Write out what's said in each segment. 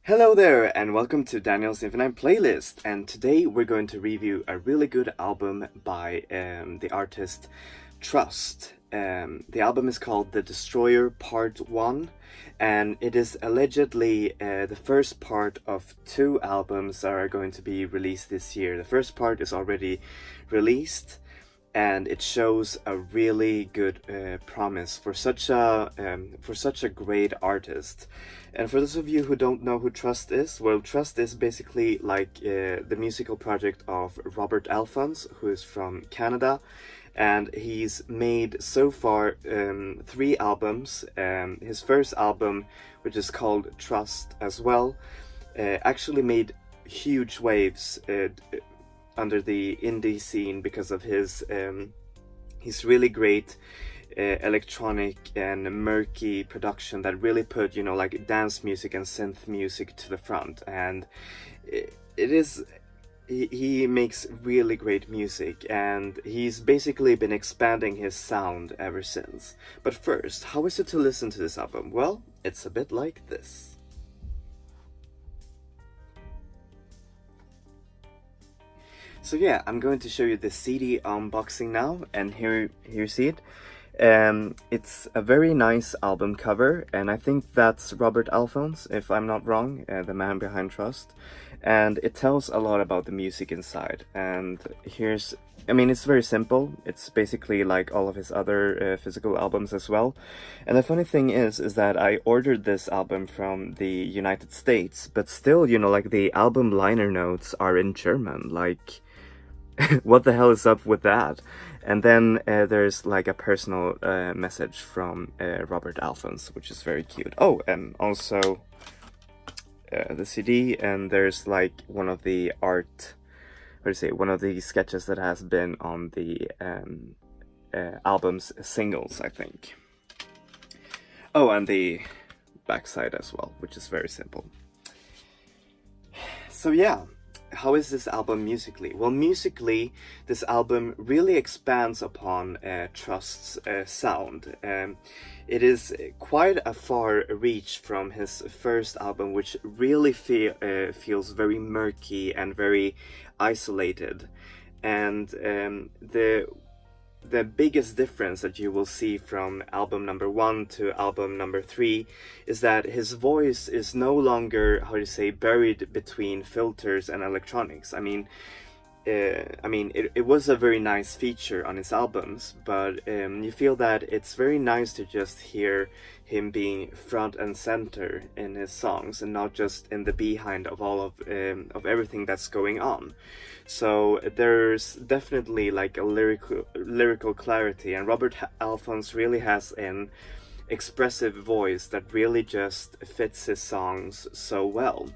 Hello there, and welcome to Daniel's Infinite Playlist. And today we're going to review a really good album by the artist TRST. The album is called The Destroyer Part 1, and it is allegedly the first part of two albums that are going to be released this year. The first part is already released, and it shows a really good promise for such a great artist. And for those of you who don't know who TRST is, well, TRST is basically like the musical project of Robert Alphonse, who is from Canada, and he's made so far three albums. His first album, which is called TRST as well, actually made huge waves under the indie scene because of his really great electronic and murky production that really put, like dance music and synth music to the front. And he makes really great music, and he's basically been expanding his sound ever since. But first, how is it to listen to this album? Well, it's a bit like this. So yeah, I'm going to show you the CD unboxing now, and here you see it. It's a very nice album cover, and I think that's Robert Alphonse, if I'm not wrong, the man behind TRST. And it tells a lot about the music inside. And it's very simple. It's basically like all of his other physical albums as well. And the funny thing is that I ordered this album from the United States, but still, like the album liner notes are in German. Like, what the hell is up with that? And then there's like a personal message from Robert Alphonse, which is very cute. Oh, and also the CD, and there's like one of the one of the sketches that has been on the album's singles, I think. Oh, and the backside as well, which is very simple. So yeah. How is this album musically? Well, musically, this album really expands upon TRST's sound. It is quite a far reach from his first album, which really feels very murky and very isolated. And the biggest difference that you will see from album number 1 to album number 3 is that his voice is no longer, buried between filters and electronics. It was a very nice feature on his albums, but you feel that it's very nice to just hear him being front and center in his songs, and not just in the behind of all of everything that's going on. So there's definitely like a lyrical clarity, and Robert Alphonse really has an expressive voice that really just fits his songs so well.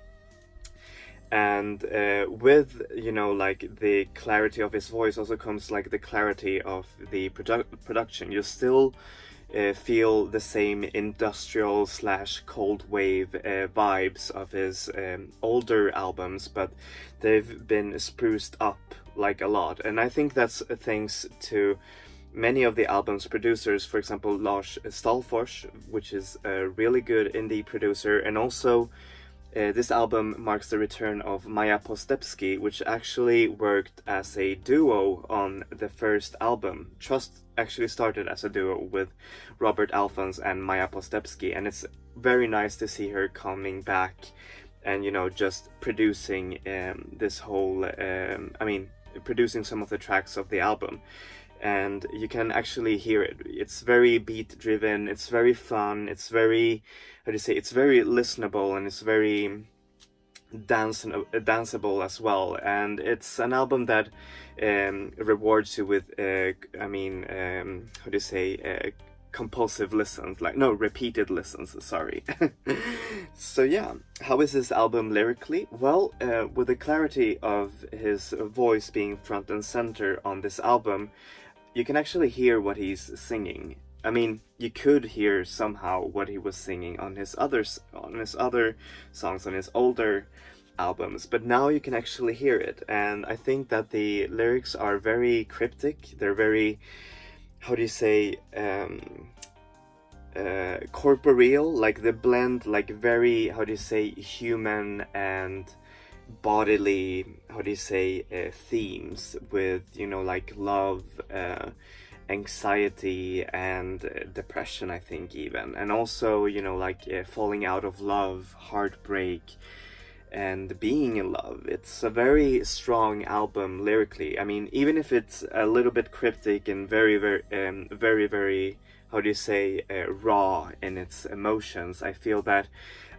And with like the clarity of his voice also comes like the clarity of the production. You still feel the same industrial / cold wave vibes of his older albums, but they've been spruced up like a lot. And I think that's thanks to many of the album's producers. For example, Lars Stalfors, which is a really good indie producer, and also this album marks the return of Maja Postepsky, which actually worked as a duo on the first album. TRST actually started as a duo with Robert Alphonse and Maja Postepsky, and it's very nice to see her coming back and, just producing this whole, producing some of the tracks of the album. And you can actually hear it. It's very beat driven, it's very fun, it's very, it's very listenable, and it's very danceable as well. And it's an album that rewards you with, compulsive listens, repeated listens, sorry. So yeah, how is this album lyrically? Well, with the clarity of his voice being front and center on this album, you can actually hear what he's singing. You could hear somehow what he was singing on his other songs, on his older albums, but now you can actually hear it. And I think that the lyrics are very cryptic. They're very, corporeal, like the blend, like very, how do you say, human and bodily, how do you say, themes with, you know, like love, anxiety and depression, I think, even, and also, you know, like falling out of love, heartbreak, and being in love. It's a very strong album lyrically. I mean, even if it's a little bit cryptic and very, how do you say, raw in its emotions, I feel that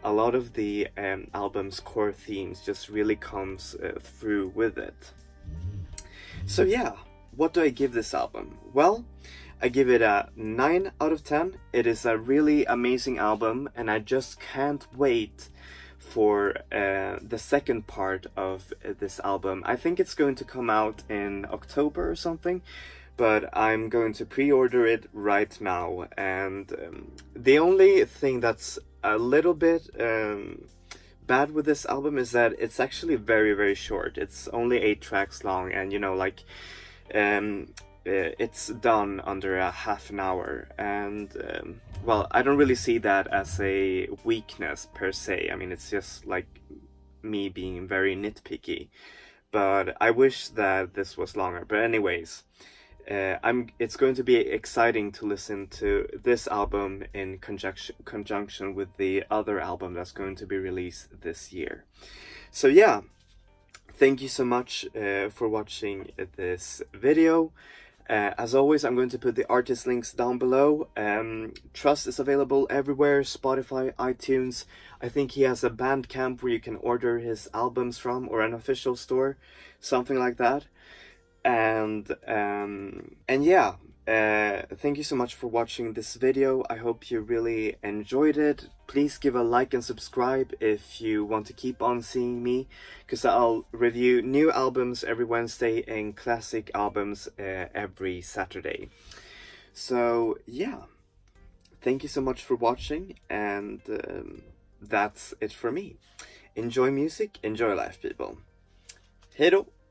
a lot of the album's core themes just really comes through with it. So yeah, what do I give this album? Well, I give it a 9 out of 10. It is a really amazing album, and I just can't wait for the second part of this album. I think it's going to come out in October or something, but I'm going to pre-order it right now. And the only thing that's a little bit bad with this album is that it's actually very short. It's only 8 tracks long, and you know, like it's done under a half an hour, and well, I don't really see that as a weakness per se. I mean, it's just like me being very nitpicky, but I wish that this was longer. But anyways, it's going to be exciting to listen to this album in conjunction with the other album that's going to be released this year. So yeah, thank you so much for watching this video. As always, I'm going to put the artist links down below. TRST is available everywhere: Spotify, iTunes. I think he has a Bandcamp where you can order his albums from, or an official store, something like that. And yeah, thank you so much for watching this video. I hope you really enjoyed it. Please give a like and subscribe if you want to keep on seeing me, because I'll review new albums every Wednesday and classic albums every Saturday. So yeah, thank you so much for watching, and that's it for me. Enjoy music, enjoy life, people. Hej då!